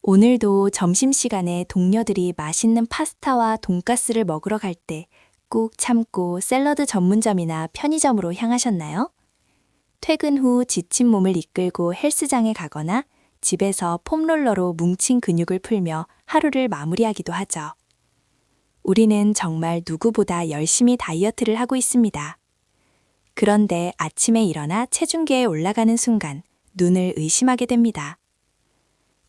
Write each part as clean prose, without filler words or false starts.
오늘도 점심시간에 동료들이 맛있는 파스타와 돈가스를 먹으러 갈 때 꾹 참고 샐러드 전문점이나 편의점으로 향하셨나요? 퇴근 후 지친 몸을 이끌고 헬스장에 가거나 집에서 폼롤러로 뭉친 근육을 풀며 하루를 마무리하기도 하죠. 우리는 정말 누구보다 열심히 다이어트를 하고 있습니다. 그런데 아침에 일어나 체중계에 올라가는 순간 눈을 의심하게 됩니다.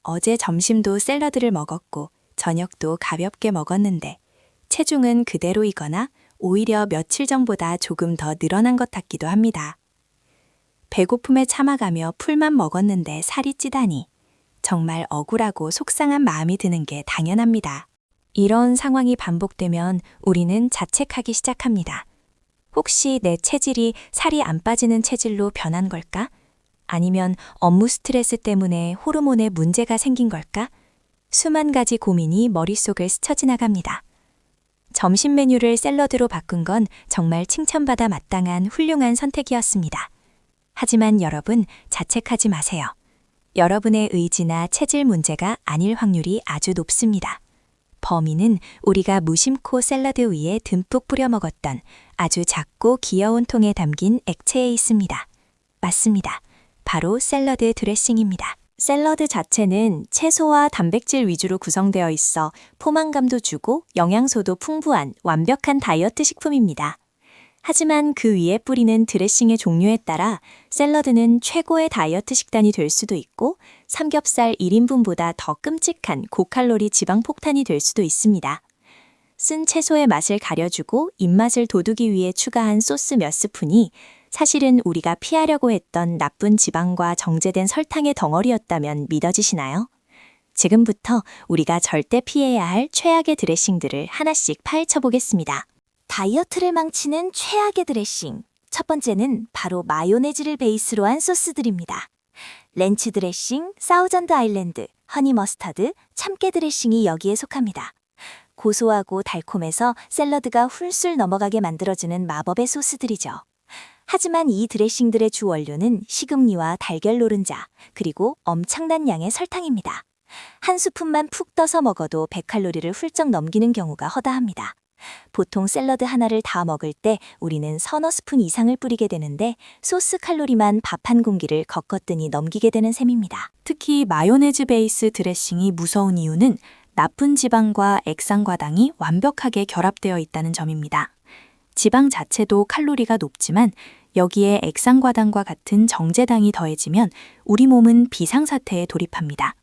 어제 점심도 샐러드를 먹었고 저녁도 가볍게 먹었는데 체중은 그대로이거나 오히려 며칠 전보다 조금 더 늘어난 것 같기도 합니다. 배고픔에 참아가며 풀만 먹었는데 살이 찌다니 정말 억울하고 속상한 마음이 드는 게 당연합니다. 이런 상황이 반복되면 우리는 자책하기 시작합니다. 혹시 내 체질이 살이 안 빠지는 체질로 변한 걸까? 아니면 업무 스트레스 때문에 호르몬에 문제가 생긴 걸까? 수만 가지 고민이 머릿속을 스쳐 지나갑니다. 점심 메뉴를 샐러드로 바꾼 건 정말 칭찬받아 마땅한 훌륭한 선택이었습니다. 하지만 여러분, 자책하지 마세요. 여러분의 의지나 체질 문제가 아닐 확률이 아주 높습니다. 범인은 우리가 무심코 샐러드 위에 듬뿍 뿌려 먹었던 아주 작고 귀여운 통에 담긴 액체에 있습니다. 맞습니다. 바로 샐러드 드레싱입니다. 샐러드 자체는 채소와 단백질 위주로 구성되어 있어 포만감도 주고 영양소도 풍부한 완벽한 다이어트 식품입니다. 하지만 그 위에 뿌리는 드레싱의 종류에 따라 샐러드는 최고의 다이어트 식단이 될 수도 있고 삼겹살 1인분보다 더 끔찍한 고칼로리 지방 폭탄이 될 수도 있습니다. 쓴 채소의 맛을 가려주고 입맛을 돋우기 위해 추가한 소스 몇 스푼이 사실은 우리가 피하려고 했던 나쁜 지방과 정제된 설탕의 덩어리였다면 믿어지시나요? 지금부터 우리가 절대 피해야 할 최악의 드레싱들을 하나씩 파헤쳐 보겠습니다. 다이어트를 망치는 최악의 드레싱. 첫 번째는 바로 마요네즈를 베이스로 한 소스들입니다. 렌치 드레싱, 사우전드 아일랜드, 허니 머스타드, 참깨 드레싱이 여기에 속합니다. 고소하고 달콤해서 샐러드가 훌술 넘어가게 만들어주는 마법의 소스들이죠. 하지만 이 드레싱들의 주 원료는 식음료와 달걀 노른자, 그리고 엄청난 양의 설탕입니다. 한 스푼만 푹 떠서 먹어도 100칼로리를 훌쩍 넘기는 경우가 허다합니다. 보통 샐러드 하나를 다 먹을 때 우리는 서너 스푼 이상을 뿌리게 되는데 소스 칼로리만 밥 한 공기를 걷거뜬히 넘기게 되는 셈입니다. 특히 마요네즈 베이스 드레싱이 무서운 이유는 나쁜 지방과 액상과당이 완벽하게 결합되어 있다는 점입니다. 지방 자체도 칼로리가 높지만 여기에 액상과당과 같은 정제당이 더해지면 우리 몸은 비상사태에 돌입합니다.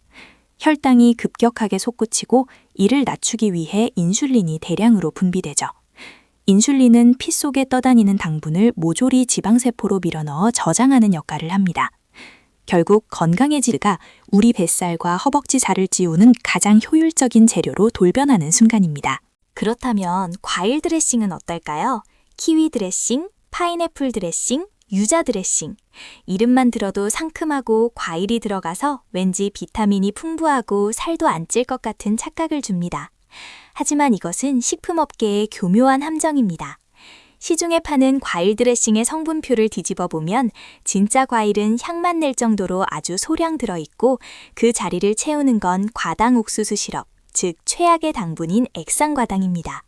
혈당이 급격하게 솟구치고 이를 낮추기 위해 인슐린이 대량으로 분비되죠. 인슐린은 피 속에 떠다니는 당분을 모조리 지방세포로 밀어넣어 저장하는 역할을 합니다. 결국 건강해지가 우리 뱃살과 허벅지 살을 찌우는 가장 효율적인 재료로 돌변하는 순간입니다. 그렇다면 과일 드레싱은 어떨까요? 키위 드레싱, 파인애플 드레싱, 유자 드레싱. 이름만 들어도 상큼하고 과일이 들어가서 왠지 비타민이 풍부하고 살도 안 찔 것 같은 착각을 줍니다. 하지만 이것은 식품업계의 교묘한 함정입니다. 시중에 파는 과일 드레싱의 성분표를 뒤집어 보면 진짜 과일은 향만 낼 정도로 아주 소량 들어있고 그 자리를 채우는 건 과당 옥수수 시럽, 즉 최악의 당분인 액상과당입니다.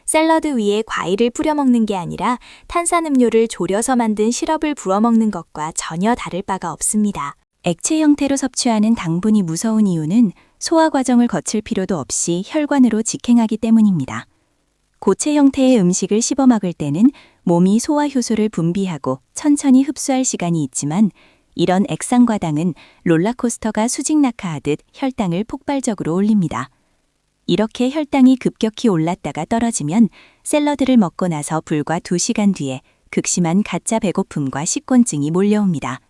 샐러드 위에 과일을 뿌려 먹는 게 아니라 탄산음료를 졸여서 만든 시럽을 부어 먹는 것과 전혀 다를 바가 없습니다. 액체 형태로 섭취하는 당분이 무서운 이유는 소화 과정을 거칠 필요도 없이 혈관으로 직행하기 때문입니다. 고체 형태의 음식을 씹어 먹을 때는 몸이 소화 효소를 분비하고 천천히 흡수할 시간이 있지만 이런 액상과당은 롤러코스터가 수직 낙하하듯 혈당을 폭발적으로 올립니다. 이렇게 혈당이 급격히 올랐다가 떨어지면 샐러드를 먹고 나서 불과 2시간 뒤에 극심한 가짜 배고픔과 식곤증이 몰려옵니다.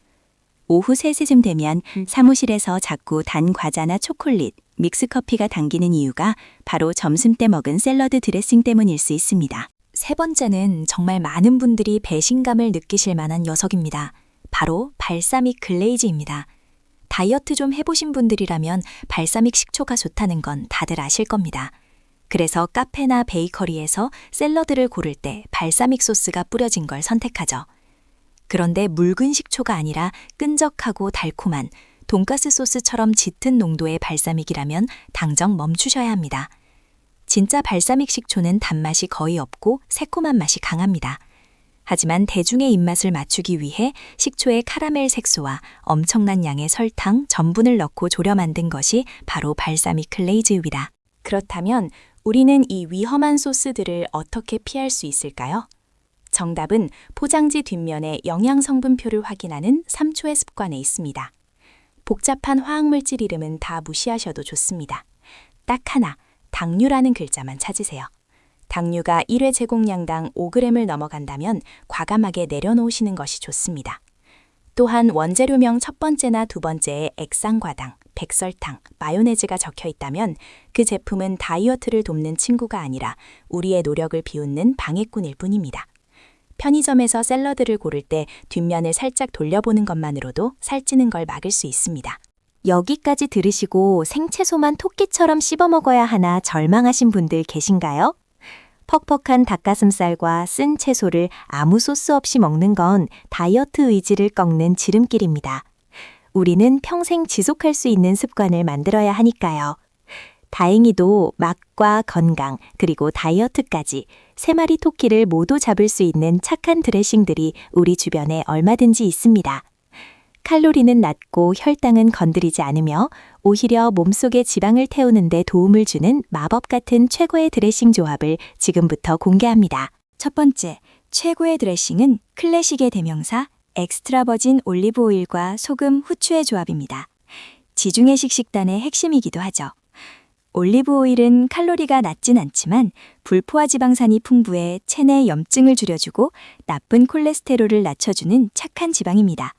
오후 3시쯤 되면 사무실에서 자꾸 단 과자나 초콜릿, 믹스커피가 당기는 이유가 바로 점심때 먹은 샐러드 드레싱 때문일 수 있습니다. 세 번째는 정말 많은 분들이 배신감을 느끼실 만한 녀석입니다. 바로 발사믹 글레이즈입니다. 다이어트 좀 해보신 분들이라면 발사믹 식초가 좋다는 건 다들 아실 겁니다. 그래서 카페나 베이커리에서 샐러드를 고를 때 발사믹 소스가 뿌려진 걸 선택하죠. 그런데 묽은 식초가 아니라 끈적하고 달콤한 돈가스 소스처럼 짙은 농도의 발사믹이라면 당장 멈추셔야 합니다. 진짜 발사믹 식초는 단맛이 거의 없고 새콤한 맛이 강합니다. 하지만 대중의 입맛을 맞추기 위해 식초의 카라멜 색소와 엄청난 양의 설탕, 전분을 넣고 졸여 만든 것이 바로 발사믹 글레이즈입니다. 그렇다면 우리는 이 위험한 소스들을 어떻게 피할 수 있을까요? 정답은 포장지 뒷면의 영양 성분표를 확인하는 3초의 습관에 있습니다. 복잡한 화학물질 이름은 다 무시하셔도 좋습니다. 딱 하나, 당류라는 글자만 찾으세요. 당류가 1회 제공량당 5g을 넘어간다면 과감하게 내려놓으시는 것이 좋습니다. 또한 원재료명 첫 번째나 두 번째에 액상과당, 백설탕, 마요네즈가 적혀 있다면 그 제품은 다이어트를 돕는 친구가 아니라 우리의 노력을 비웃는 방해꾼일 뿐입니다. 편의점에서 샐러드를 고를 때 뒷면을 살짝 돌려보는 것만으로도 살찌는 걸 막을 수 있습니다. 여기까지 들으시고 생채소만 토끼처럼 씹어 먹어야 하나 절망하신 분들 계신가요? 퍽퍽한 닭가슴살과 쓴 채소를 아무 소스 없이 먹는 건 다이어트 의지를 꺾는 지름길입니다. 우리는 평생 지속할 수 있는 습관을 만들어야 하니까요. 다행히도 맛과 건강, 그리고 다이어트까지 3마리 토끼를 모두 잡을 수 있는 착한 드레싱들이 우리 주변에 얼마든지 있습니다. 칼로리는 낮고 혈당은 건드리지 않으며 오히려 몸속에 지방을 태우는 데 도움을 주는 마법 같은 최고의 드레싱 조합을 지금부터 공개합니다. 첫 번째, 최고의 드레싱은 클래식의 대명사 엑스트라 버진 올리브 오일과 소금, 후추의 조합입니다. 지중해식 식단의 핵심이기도 하죠. 올리브 오일은 칼로리가 낮진 않지만 불포화 지방산이 풍부해 체내 염증을 줄여주고 나쁜 콜레스테롤을 낮춰주는 착한 지방입니다.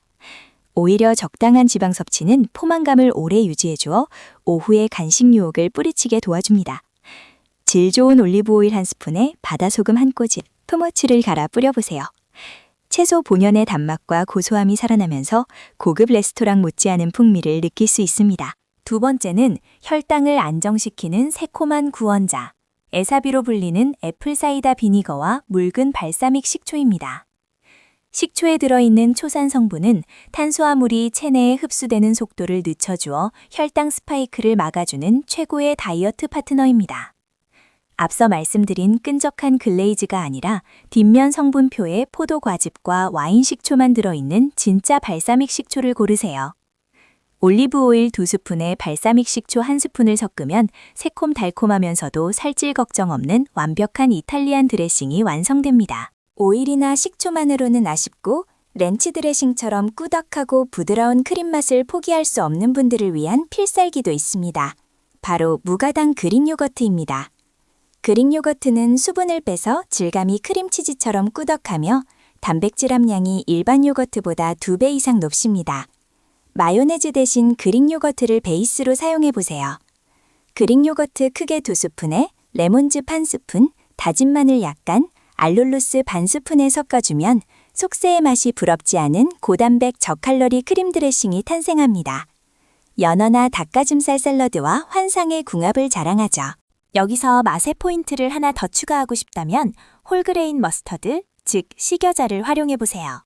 오히려 적당한 지방 섭취는 포만감을 오래 유지해주어 오후에 간식 유혹을 뿌리치게 도와줍니다. 질 좋은 올리브 오일 한 스푼에 바다소금 한 꼬집, 토마치를 갈아 뿌려보세요. 채소 본연의 단맛과 고소함이 살아나면서 고급 레스토랑 못지않은 풍미를 느낄 수 있습니다. 두 번째는 혈당을 안정시키는 새콤한 구원자, 에사비로 불리는 애플사이다 비니거와 묽은 발사믹 식초입니다. 식초에 들어있는 초산 성분은 탄수화물이 체내에 흡수되는 속도를 늦춰주어 혈당 스파이크를 막아주는 최고의 다이어트 파트너입니다. 앞서 말씀드린 끈적한 글레이즈가 아니라 뒷면 성분표에 포도 과즙과 와인 식초만 들어있는 진짜 발사믹 식초를 고르세요. 올리브 오일 2스푼에 발사믹 식초 1스푼을 섞으면 새콤달콤하면서도 살찔 걱정 없는 완벽한 이탈리안 드레싱이 완성됩니다. 오일이나 식초만으로는 아쉽고 렌치 드레싱처럼 꾸덕하고 부드러운 크림 맛을 포기할 수 없는 분들을 위한 필살기도 있습니다. 바로 무가당 그릭 요거트입니다. 그릭 요거트는 수분을 빼서 질감이 크림치즈처럼 꾸덕하며 단백질 함량이 일반 요거트보다 2배 이상 높습니다. 마요네즈 대신 그릭 요거트를 베이스로 사용해보세요. 그릭 요거트 크게 2스푼에 레몬즙 1스푼, 다진 마늘 약간, 알룰로스 반 스푼에 섞어주면 속세의 맛이 부럽지 않은 고단백 저칼로리 크림 드레싱이 탄생합니다. 연어나 닭가슴살 샐러드와 환상의 궁합을 자랑하죠. 여기서 맛의 포인트를 하나 더 추가하고 싶다면 홀그레인 머스터드, 즉 식여자를 활용해보세요.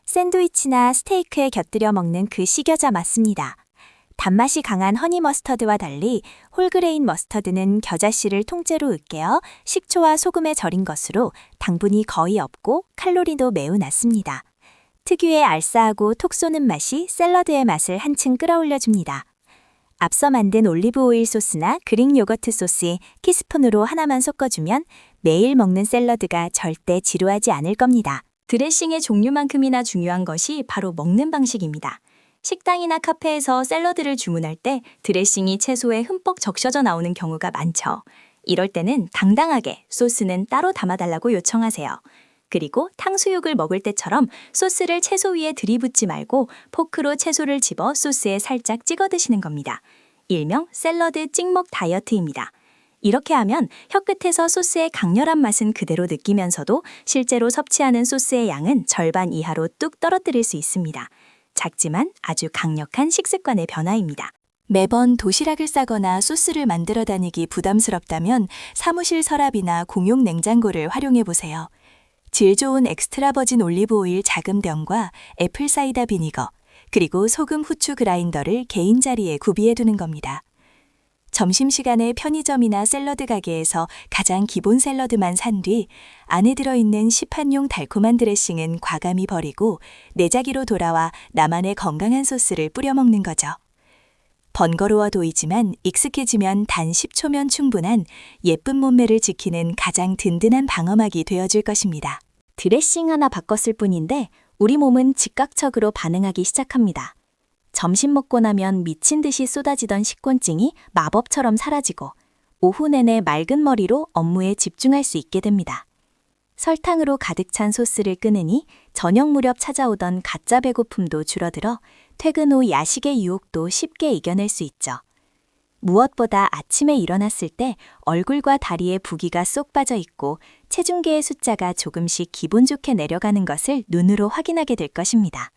샌드위치나 스테이크에 곁들여 먹는 그 식여자 맞습니다. 단맛이 강한 허니 머스터드와 달리 홀그레인 머스터드는 겨자씨를 통째로 으깨어 식초와 소금에 절인 것으로 당분이 거의 없고 칼로리도 매우 낮습니다. 특유의 알싸하고 톡 쏘는 맛이 샐러드의 맛을 한층 끌어올려줍니다. 앞서 만든 올리브 오일 소스나 그릭 요거트 소스에 티스푼으로 하나만 섞어주면 매일 먹는 샐러드가 절대 지루하지 않을 겁니다. 드레싱의 종류만큼이나 중요한 것이 바로 먹는 방식입니다. 식당이나 카페에서 샐러드를 주문할 때 드레싱이 채소에 흠뻑 적셔져 나오는 경우가 많죠. 이럴 때는 당당하게 소스는 따로 담아달라고 요청하세요. 그리고 탕수육을 먹을 때처럼 소스를 채소 위에 들이붓지 말고 포크로 채소를 집어 소스에 살짝 찍어 드시는 겁니다. 일명 샐러드 찍먹 다이어트입니다. 이렇게 하면 혀끝에서 소스의 강렬한 맛은 그대로 느끼면서도 실제로 섭취하는 소스의 양은 절반 이하로 뚝 떨어뜨릴 수 있습니다. 작지만 아주 강력한 식습관의 변화입니다. 매번 도시락을 싸거나 소스를 만들어 다니기 부담스럽다면 사무실 서랍이나 공용 냉장고를 활용해 보세요. 질 좋은 엑스트라 버진 올리브 오일 작은 병과 애플 사이다 비니거, 그리고 소금, 후추 그라인더를 개인 자리에 구비해 두는 겁니다. 점심시간에 편의점이나 샐러드 가게에서 가장 기본 샐러드만 산 뒤 안에 들어있는 시판용 달콤한 드레싱은 과감히 버리고 내자기로 돌아와 나만의 건강한 소스를 뿌려 먹는 거죠. 번거로워 보이지만 익숙해지면 단 10초면 충분한 예쁜 몸매를 지키는 가장 든든한 방어막이 되어줄 것입니다. 드레싱 하나 바꿨을 뿐인데 우리 몸은 즉각적으로 반응하기 시작합니다. 점심 먹고 나면 미친 듯이 쏟아지던 식곤증이 마법처럼 사라지고 오후 내내 맑은 머리로 업무에 집중할 수 있게 됩니다. 설탕으로 가득 찬 소스를 끄느니 저녁 무렵 찾아오던 가짜 배고픔도 줄어들어 퇴근 후 야식의 유혹도 쉽게 이겨낼 수 있죠. 무엇보다 아침에 일어났을 때 얼굴과 다리에 부기가 쏙 빠져 있고 체중계의 숫자가 조금씩 기분 좋게 내려가는 것을 눈으로 확인하게 될 것입니다.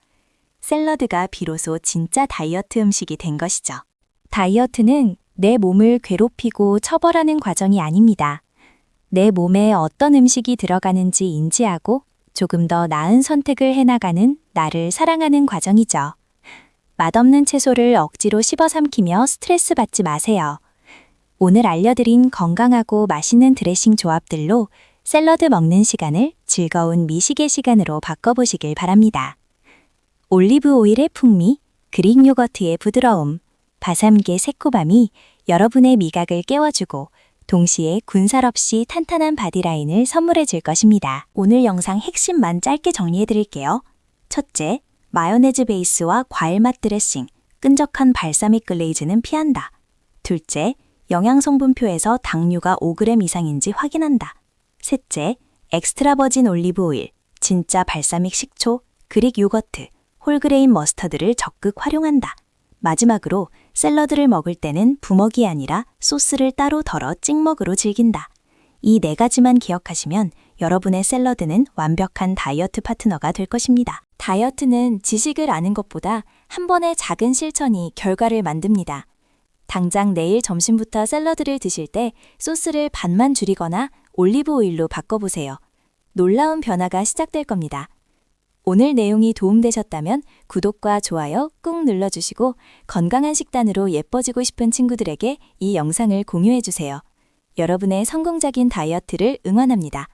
샐러드가 비로소 진짜 다이어트 음식이 된 것이죠. 다이어트는 내 몸을 괴롭히고 처벌하는 과정이 아닙니다. 내 몸에 어떤 음식이 들어가는지 인지하고 조금 더 나은 선택을 해나가는 나를 사랑하는 과정이죠. 맛없는 채소를 억지로 씹어 삼키며 스트레스 받지 마세요. 오늘 알려드린 건강하고 맛있는 드레싱 조합들로 샐러드 먹는 시간을 즐거운 미식의 시간으로 바꿔보시길 바랍니다. 올리브 오일의 풍미, 그릭 요거트의 부드러움, 바삼계 새코밤이 여러분의 미각을 깨워주고 동시에 군살 없이 탄탄한 바디라인을 선물해 줄 것입니다. 오늘 영상 핵심만 짧게 정리해 드릴게요. 첫째, 마요네즈 베이스와 과일맛 드레싱, 끈적한 발사믹 글레이즈는 피한다. 둘째, 영양성분표에서 당류가 5g 이상인지 확인한다. 셋째, 엑스트라 버진 올리브 오일, 진짜 발사믹 식초, 그릭 요거트, 홀그레인 머스터드를 적극 활용한다. 마지막으로 샐러드를 먹을 때는 부먹이 아니라 소스를 따로 덜어 찍먹으로 즐긴다. 이 4가지만 기억하시면 여러분의 샐러드는 완벽한 다이어트 파트너가 될 것입니다. 다이어트는 지식을 아는 것보다 한 번의 작은 실천이 결과를 만듭니다. 당장 내일 점심부터 샐러드를 드실 때 소스를 반만 줄이거나 올리브 오일로 바꿔보세요. 놀라운 변화가 시작될 겁니다. 오늘 내용이 도움되셨다면 구독과 좋아요 꾹 눌러주시고 건강한 식단으로 예뻐지고 싶은 친구들에게 이 영상을 공유해주세요. 여러분의 성공적인 다이어트를 응원합니다.